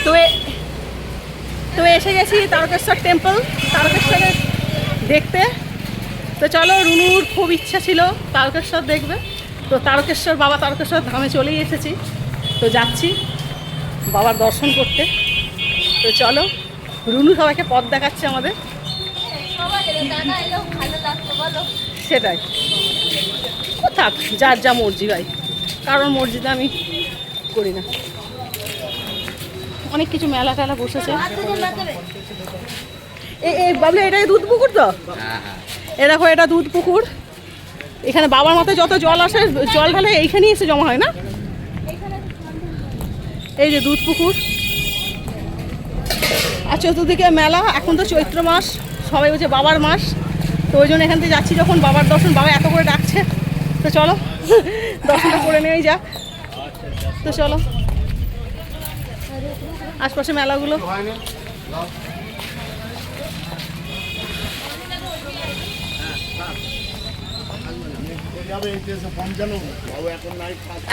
তো তো এসে গেছি তারকেশ্বর টেম্পল, তারকেশ্বরে দেখতে। তো চলো, রুনুর খুব ইচ্ছা ছিল তারকেশ্বর দেখবে, তো তারকেশ্বর বাবা তারকেশ্বর ধামে চলেই এসেছি। তো যাচ্ছি বাবার দর্শন করতে। তো চলো, রুনু সবাইকে পথ দেখাচ্ছে আমাদের। সেটাই, থাক, যার যা মর্জি ভাই, কারোর মর্জিতে আমি করি না। অনেক কিছু মেলা টেলা বসেছে। এই বাবলু, এটাই দুধ পুকুর তো? এ দেখো, এটা দুধ পুকুর। এখানে বাবার মাথায় যত জল আসে, জল ঢালে এইখানেই এসে জমা হয় না? এই যে দুধ পুকুর, আর চতুর্দিকে মেলা। এখন তো চৈত্র মাস, সবাই বলছে বাবার মাস, তো ওই জন্য এখান থেকে যাচ্ছি যখন বাবার দর্শন, বাবা এত করে ডাকছে। তো চলো দর্শনটা করে নেওয়াই যাক। তো চলো, আশপাশে মেলাগুলো।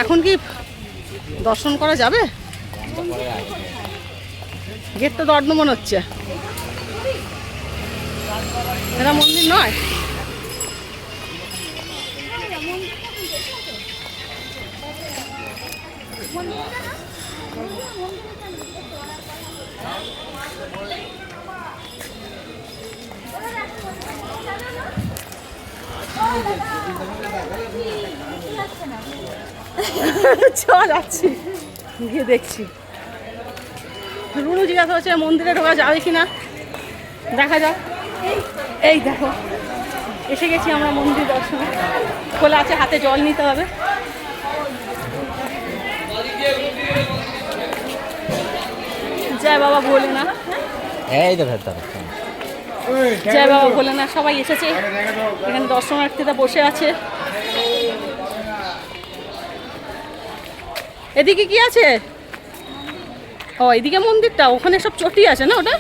এখন কি দর্শন করা যাবে? গেটটা দর্দ মনে হচ্ছে, এটা মন্দির নয়। চল যাচ্ছি, গিয়ে দেখছি। রুনু জিজ্ঞাসা হচ্ছে মন্দিরে ঢোকা যাবে কিনা, দেখা যাক। এই দেখো, এসে গেছি আমরা মন্দির দর্শনে। খোলা আছে, হাতে জল নিতে হবে। জয় বাবা ভোলেনাথ, এই তো ভেতরে জয় বাবা ভোলেনাথ। সবাই এসেছে এখানে, দর্শনার্থীরা বসে আছে। এদিকে কি আছে? ও, এদিকে মন্দিরটা, ওখানে সব চটি আছে না ওটা?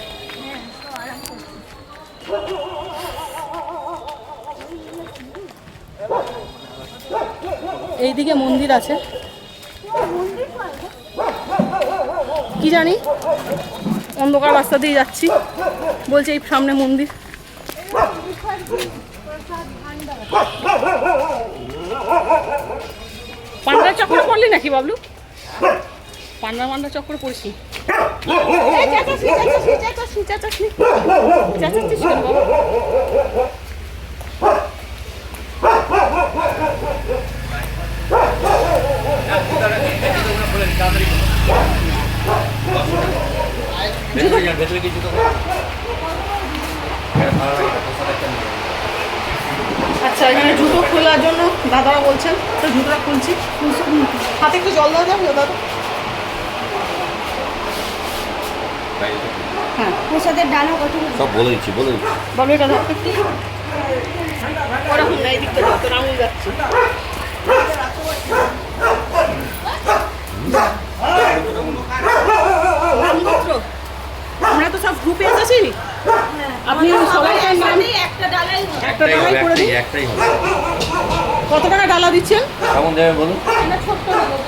এইদিকে মন্দির আছে কি জানি, অন্ধকার রাস্তা দিয়ে যাচ্ছি, বলছে এই সামনে মন্দির। পান্ডার চক্করে পড়লি নাকি বাবলু? পান্ডা চক্করে পড়ছি। আচ্ছা, এখানে জুতো খোলার জন্য দাদারা বলছেন, তো জুতোটা খুলছি। হাতে একটু জল দেওয়া যাবে দাদা? হ্যাঁ, প্রসাদের ডালা কত সব বলে দিচ্ছি, বলে দিচ্ছি। বলো, এটা ধরতে কি ওরকম না, এই দিকটা তো রামুল যাচ্ছে। আমরা তো সব গ্রুপে এসেছি, আপনি সবাই একটা ডালাই করে দিন। কত টাকা ডালা দিচ্ছেন? কেমন দেবে বলুন?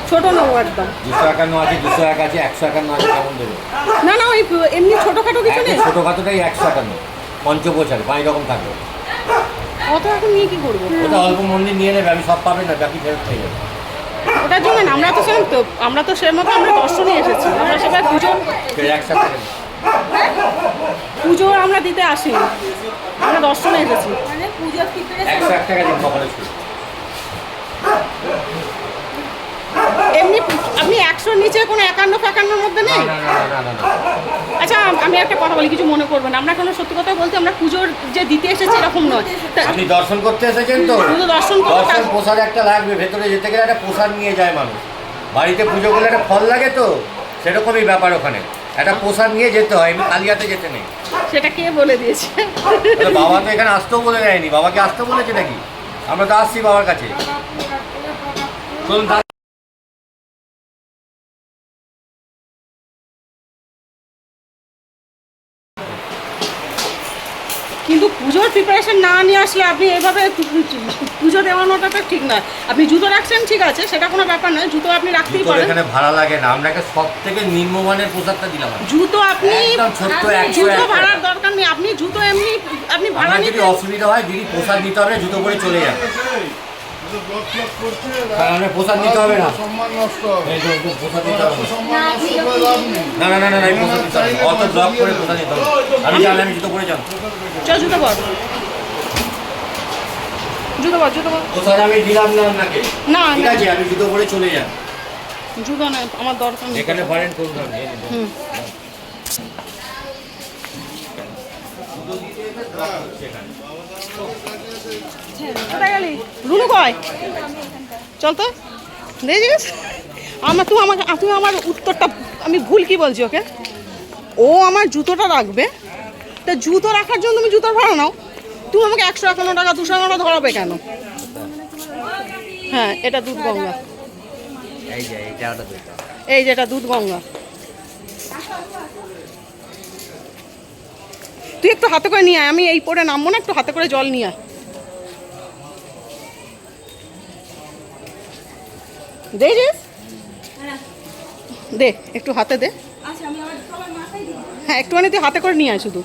ছোট নেবো একদম। 251 আছে, 201 আছে, 151 আছে, কেমন দেবে? না না, ওই এমনি ছোটখাটো কিছু নেই। ছোটখাটোটাই 151, পঞ্চপোচার 5 রকম থাকবে। অত এখন নিয়ে কি করবো? ওটা অল্প মন্দির নিয়ে নেবে, আমি সব পাবেন না, বাকি ফেরত হয়ে যাবে। ওটার জন্য না, আমরা তো সে মতো আমরা দর্শনে এসেছি, আমরা সবাই পুজো আমরা দিতে আসি, আমরা দর্শনে এসেছি। মানে পুজোর 101 টাকা দিন কপালে। এমনি আপনি 100 নিচে কোনো 51-51 মধ্যে নেই? আচ্ছা, আমি একটা কথা বলি, কিছু মনে করবেন, আমরা কোনো সত্যি কথা বলতে আমরা পুজোর যে দিতে এসেছি এরকম নয়। আপনি দর্শন করতে এসেছেন তো, শুধু দর্শন প্রসাদ একটা লাগবে, ভেতরে যেতে গেলে একটা প্রসাদ নিয়ে যায় মানুষ। বাড়িতে পুজো করলে একটা ফল লাগে, তো সেরকমই ব্যাপার। ওখানে একটা প্রসাদ নিয়ে যেতে হয়, এমনি খালি হাতে যেতে নেই। সেটা কে বলে দিয়েছে? বাবা তো এখানে আসতেও বলে দেয়নি। বাবাকে আসতে বলেছে নাকি? আমরা তো আসছি বাবার কাছে। চলুন। কিন্তু পুজোর প্রিপারেশন না নিয়ে আসলে আপনি এভাবে পুজো দেওয়ানোটা তো ঠিক নয়। আপনি জুতো রাখছেন ঠিক আছে, সেটা কোনো ব্যাপার নয়, জুতো আপনি রাখতেই জুতো পারেন। এখানে ভাড়া লাগে না, আপনাকে সব থেকে নিম্নমানের পোশাকটা দিলাম আমি। জুতো আপনি একদম ছোট্ট 100 জুতো টাকা। ভাড়ার দরকার নেই, আপনি জুতো এমনি আপনি ভাড়া আপনার যদি নিতে। অসুবিধা হয় দিদি পোশাক নিতে হবে না, জুতো পরে চলে যান। আপনার পোশাক নিতে হবে না, সম্মান নষ্ট হবে। এই যে পোশাক নিতে হবে না। সম্মান নষ্ট করে লাভ নেই। না না না না না, এই পোশাক নিতে হবে না। অত ব্লক করে পোশাক নিতে হবে না। আমি জানলে আমি জুতো পরে যান। চল জুতো পর, জুতো পর, জুতো পর। পোশাক আমি দিলাম না আপনাকে, না ঠিক না, আছে? আমি জুতো পরে চলে যান। জুতো না আমার দরকার নেই। এখানে পারেন করুন আপনি। হুম। কোথায় গেলি? রুনু কয়? চল তো দেখছিস তুই আমার উত্তরটা আমি ভুল কি বলছি ওকে। ও আমার জুতোটা রাখবে, তা জুতো রাখার জন্য তুমি জুতোর ভাড়া নাও। তুমি আমাকে 151 টাকা 200 টাকা ধরাবে কেন? হ্যাঁ, এটা দুধ গঙ্গা, এই যে এটা ওটা দিতে হবে। এই যে এটা দুধ গঙ্গা। তুই একটু হাতে করে নিয়ে আয়, আমি এই পরে নামবো না, একটু হাতে করে জল নিয়ে আয়। দেখছিস? দে একটু হাতে দে। হ্যাঁ একটুখানি তুই হাতে করে নিয়ে আয় শুধু।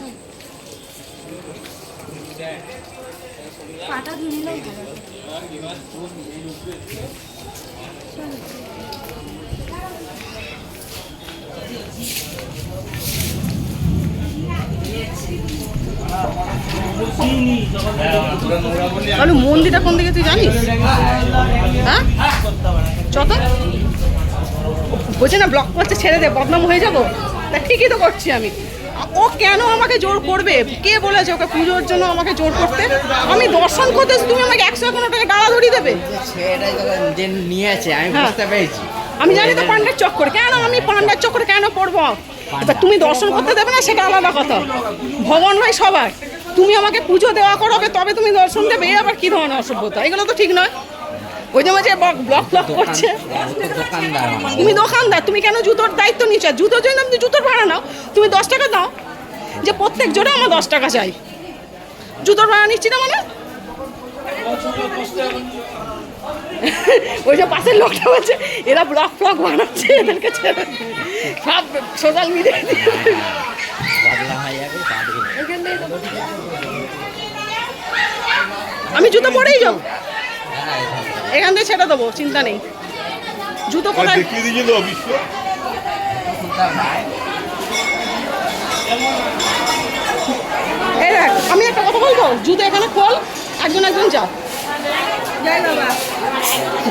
বলো মন্দিরটা কোন দিকে তুই জানিস? হ্যাঁ চত বলছে না ব্লক করছে, ছেড়ে দে, বদনাম হয়ে যাবো। তা ঠিকই তো করছি আমি। ও কেন আমাকে জোর করবে? কে বলেছে ওকে পুজোর জন্য আমাকে জোর করতে? আমি দর্শন করতে এসে তুমি আমাকে 151 টাকা গালাধরি দেবে? সেটাই তো যে নিয়েছে আমি হ্যাঁ। বুঝতে পেরেছি। আমি জানি তো পান্ডার চক্কর, কেন আমি পান্ডার চক্কর কেন পড়বো? এবার তুমি দর্শন করতে দেবে না সেটা আলাদা কথা, ভগবান ভাই সবার। তুমি আমাকে পুজো দেওয়া করাবে তবে তুমি দর্শন দেবে, এ আবার কি ধরনের অসভ্যতা? এগুলো তো ঠিক নয়। ওই যে মাঝে ব্লক ব্লক করছে। দোকানদার আমার। তুমি দোকানদার, তুমি কেন জুতোর দায়িত্ব নিচ্ছ? জুতোর জন্য তুমি জুতোর ভাড়া নাও, তুমি 10 টাকা দাও, যে প্রত্যেক জোড়া আমার 10 টাকা চাই। জুতোর ভাড়া নিচ্ছি না মানে? ওই যে পাশের লোকটা বলছে এরা ব্লগ ফ্লগ বানাচ্ছে, এদেরকে ছেড়ে দে। সব সোশ্যাল মিডিয়ায় বদলা হয়ে যাবে তাদের। আমি জুতো পরেই যাবো, এখান থেকে ছেড়ে দেবো, চিন্তা নেই। জুতো কোথায়? দেখিয়ে দিয়েছে তো বিশ্ব। এই দেখ, আমি একটা কথা বলবো, জুতো এখানে খোল, একজন একজন যা।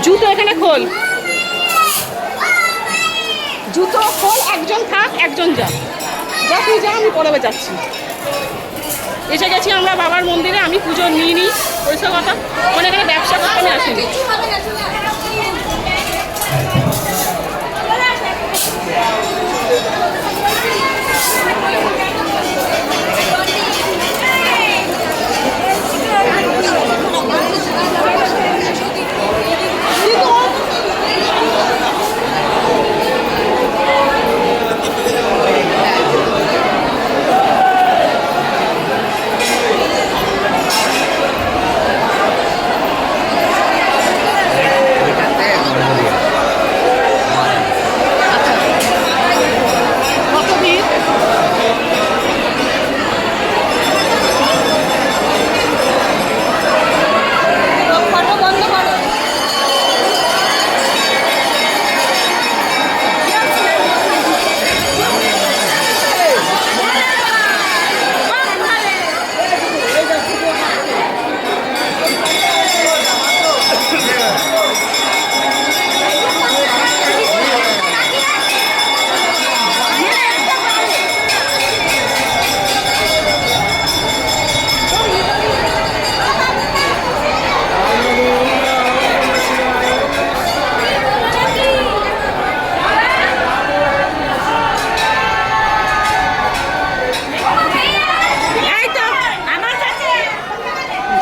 জুতো এখানে খোল, জুতো খোল, একজন থাক একজন যা। যা তুই যা, আমি পরে যাচ্ছি। এসে গেছি আমরা বাবার মন্দিরে, আমি পুজো নিয়ে নিই, পয়সা কথা মানে এখানে ব্যবসা করতে আমি আসিনি। কত ভিড়!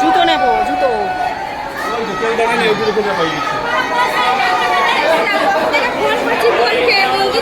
জুতো নেবো, জুতো। দোকানদার নিয়ে ওগুলো কোথায় পাই গেছে। ফোন করছি, ফোন খেয়ে বলছি